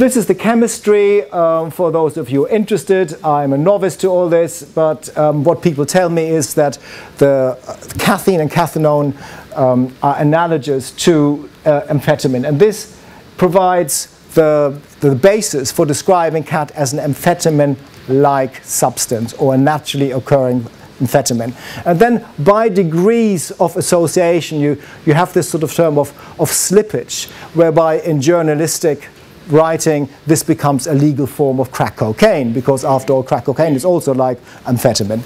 This is the chemistry. For those of you interested, I'm a novice to all this, but what people tell me is that the caffeine and cathinone are analogous to amphetamine, and this provides the basis for describing Khat as an amphetamine-like substance, or a naturally occurring amphetamine. And then by degrees of association, you have this sort of term of slippage, whereby in journalistic writing this becomes a legal form of crack cocaine, because after all, crack cocaine is also like amphetamine.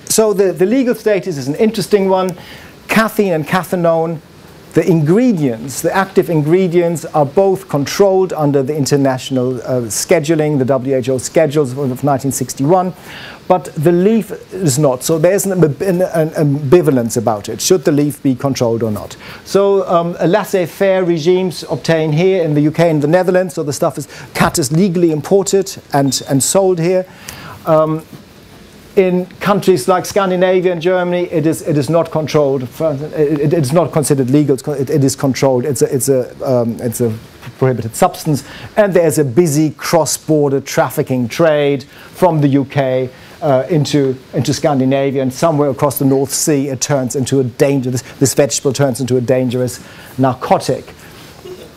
So the legal status is an interesting one. Caffeine and cathinone, the ingredients, the active ingredients, are both controlled under the international scheduling, the WHO schedules of 1961, but the leaf is not. So there's an ambivalence about it. Should the leaf be controlled or not? So laissez-faire regimes obtain here in the UK and the Netherlands. So the stuff is, Khat is legally imported and sold here. In countries like Scandinavia and Germany, it is not controlled. It is not considered legal. It is controlled. It's a prohibited substance, and there is a busy cross-border trafficking trade from the UK into Scandinavia, and somewhere across the North Sea, it turns into a dangerous. This vegetable turns into a dangerous narcotic,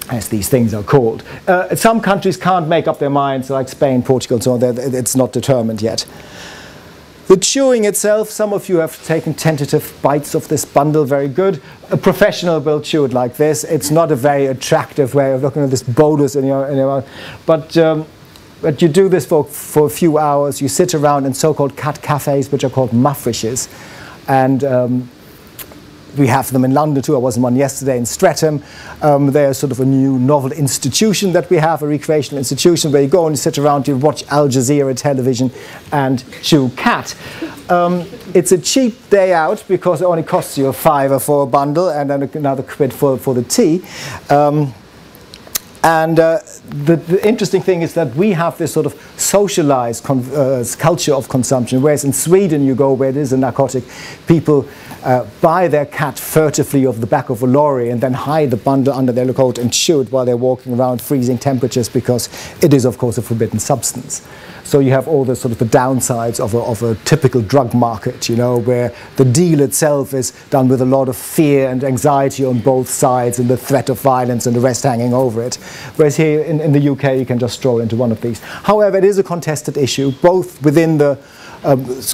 as these things are called. Some countries can't make up their minds, like Spain, Portugal, and so on. It's not determined yet. The chewing itself, some of you have taken tentative bites of this bundle, very good. A professional will chew it like this. It's not a very attractive way of looking at this bolus in your mouth. But you do this for a few hours. You sit around in so-called Khat cafes, which are called muffrishes. And we have them in London too. I was in one yesterday in Streatham. They're sort of a new novel institution that we have, a recreational institution where you go and you sit around, you watch Al Jazeera television and chew Khat. It's a cheap day out because it only costs you £5 for a bundle and then another quid for the tea. The interesting thing is that we have this sort of socialized culture of consumption, whereas in Sweden you go where it is a narcotic, people buy their Khat furtively off the back of a lorry and then hide the bundle under their coat and chew it while they're walking around freezing temperatures, because it is of course a forbidden substance. So you have all the sort of the downsides of a typical drug market, you know, where the deal itself is done with a lot of fear and anxiety on both sides, and the threat of violence and the rest hanging over it. Whereas here in the UK, you can just stroll into one of these. However, it is a contested issue, both within the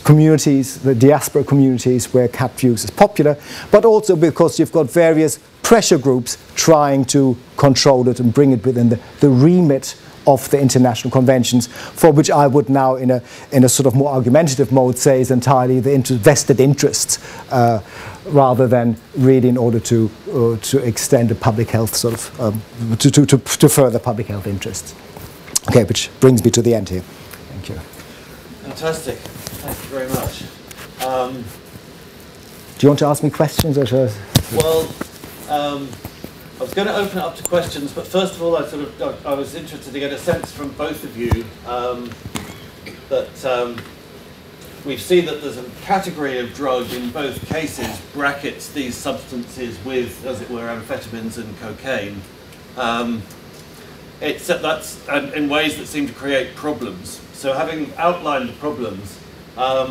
communities, the diaspora communities where Khat use is popular, but also because you've got various pressure groups trying to control it and bring it within the remit of the international conventions, for which I would now, in a sort of more argumentative mode, say is entirely the vested interests, rather than really in order to extend the public health sort of to further public health interests. Okay, which brings me to the end here. Thank you. Fantastic. Thank you very much. Do you want to ask me questions, or should I? Well, I was going to open it up to questions, but first of all, I was interested to get a sense from both of you that we've seen that there's a category of drug in both cases brackets these substances with, as it were, amphetamines and cocaine. That's in ways that seem to create problems. So having outlined the problems, I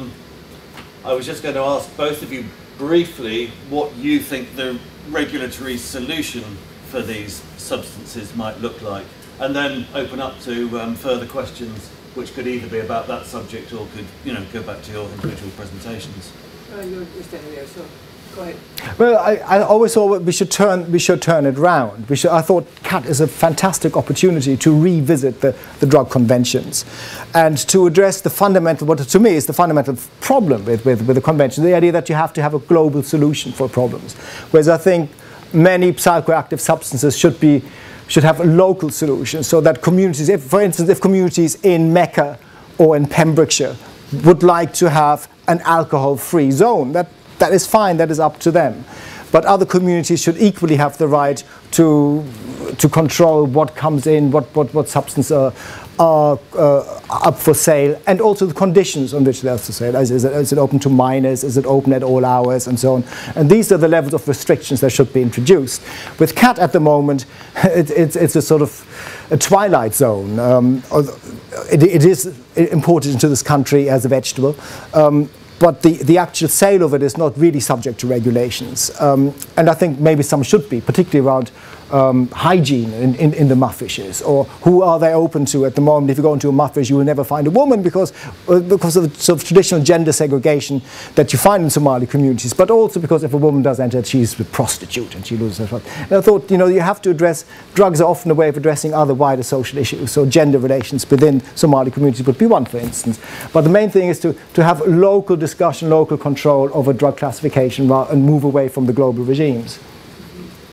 was just going to ask both of you briefly what you think the regulatory solution for these substances might look like, and then open up to further questions which could either be about that subject or could, you know, go back to your individual presentations. You're standing there, so go ahead. Well, I always thought we should turn it round. I thought Khat is a fantastic opportunity to revisit the drug conventions and to address the fundamental, what to me is the fundamental problem with the convention, the idea that you have to have a global solution for problems. Whereas I think many psychoactive substances should have a local solution, so that communities, for instance, if communities in Mecca or in Pembrokeshire would like to have an alcohol-free zone, that is fine, that is up to them. But other communities should equally have the right to control what comes in, what substances are up for sale, and also the conditions on which they're for sale. Is it open to minors? Is it open at all hours, and so on? And these are the levels of restrictions that should be introduced. With Khat at the moment, it's a sort of a twilight zone. It is imported into this country as a vegetable. But the actual sale of it is not really subject to regulations. And I think maybe some should be, particularly around hygiene in the muffishes, or who are they open to at the moment. If you go into a muffish, you will never find a woman because of the sort of traditional gender segregation that you find in Somali communities, but also because if a woman does enter, she's a prostitute and she loses her trust. And I thought, you have to address, drugs are often a way of addressing other wider social issues, so gender relations within Somali communities would be one, for instance. But the main thing is to have local discussion, local control over drug classification and move away from the global regimes.